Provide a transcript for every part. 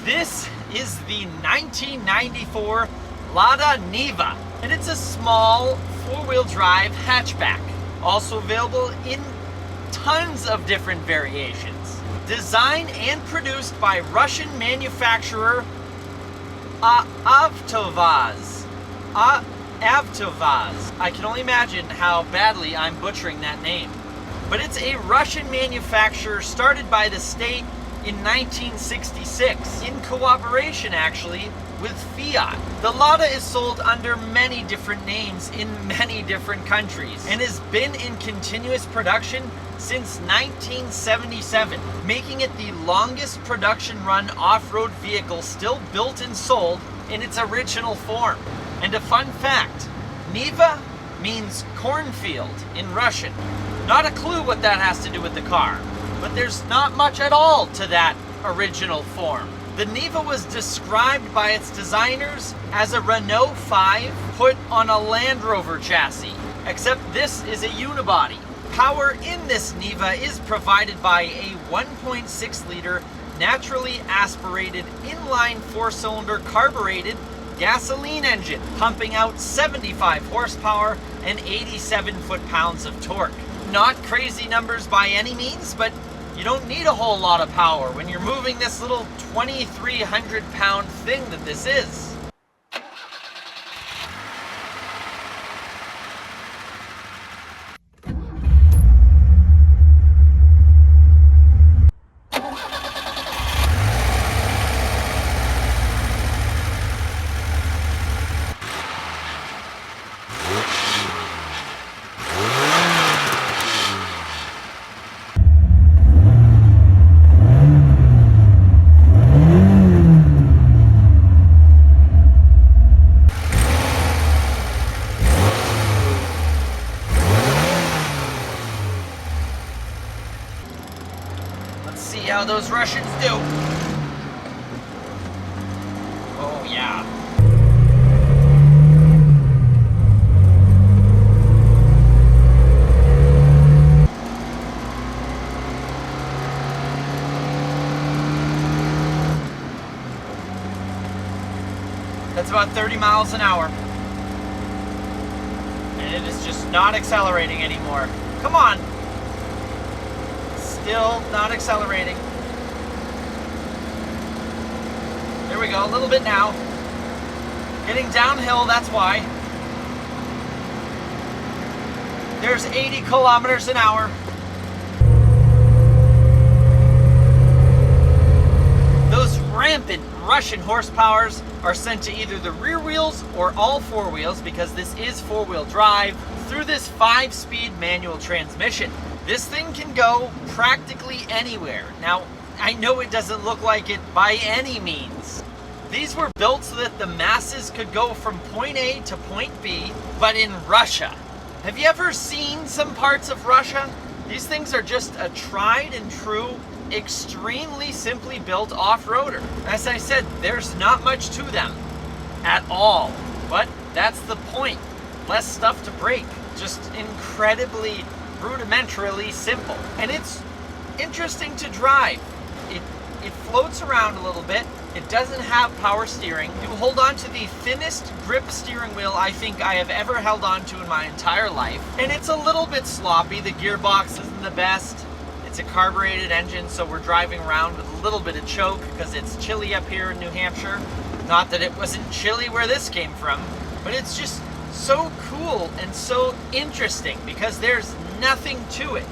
This is the 1994 Lada Niva, and it's a small four-wheel drive hatchback. Also available in tons of different variations. Designed and produced by Russian manufacturer Avtovaz. Avtovaz. I can only imagine how badly I'm butchering that name. But it's a Russian manufacturer started by the state in 1966, in cooperation actually with Fiat. The Lada is sold under many different names in many different countries and has been in continuous production since 1977, making it the longest production run off-road vehicle still built and sold in its original form. And a fun fact, Niva means cornfield in Russian. Not a clue what that has to do with the car, but there's not much at all to that original form. The Niva was described by its designers as a Renault 5 put on a Land Rover chassis, except this is a unibody. Power in this Niva is provided by a 1.6 liter naturally aspirated inline 4-cylinder carbureted gasoline engine, pumping out 75 horsepower and 87 foot-pounds of torque. Not crazy numbers by any means, but you don't need a whole lot of power when you're moving this little 2,300 pound thing that this is. See how those Russians do. Oh yeah. That's about 30 miles an hour. And it is just not accelerating anymore. Come on. Still not accelerating. There we go, a little bit now. Getting downhill, that's why. There's 80 kilometers an hour. Those rampant Russian horsepowers are sent to either the rear wheels or all four wheels, because this is four-wheel drive, through this 5-speed manual transmission. This thing can go practically anywhere. Now, I know it doesn't look like it by any means. These were built so that the masses could go from point A to point B, but in Russia. Have you ever seen some parts of Russia? These things are just a tried and true, extremely simply built off-roader. As I said, there's not much to them at all, but that's the point. Less stuff to break, just incredibly rudimentarily simple. And it's interesting to drive. It floats around a little bit. It doesn't have power steering. You hold on to the thinnest grip steering wheel I think I have ever held on to in my entire life. And it's a little bit sloppy. The gearbox isn't the best. It's a carbureted engine, so we're driving around with a little bit of choke because it's chilly up here in New Hampshire. Not that it wasn't chilly where this came from, but it's just so cool and so interesting because there's nothing to it.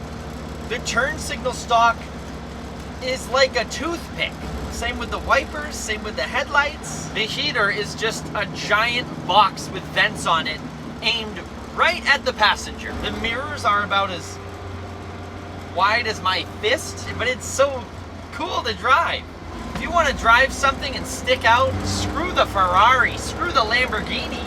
The turn signal stalk is like a toothpick. Same with the wipers, same with the headlights. The heater is just a giant box with vents on it aimed right at the passenger. The mirrors are about as wide as my fist, but it's so cool to drive. If you want to drive something and stick out, screw the Ferrari, screw the Lamborghini.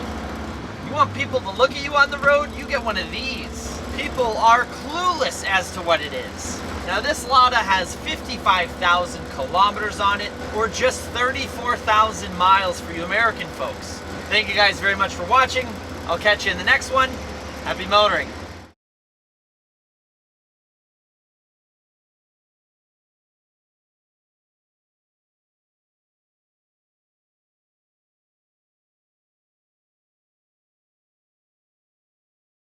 You want people to look at you on the road, you get one of these. People are clueless as to what it is. Now this Lada has 55,000 kilometers on it, or just 34,000 miles for you American folks. Thank you guys very much for watching. I'll catch you in the next one. Happy motoring.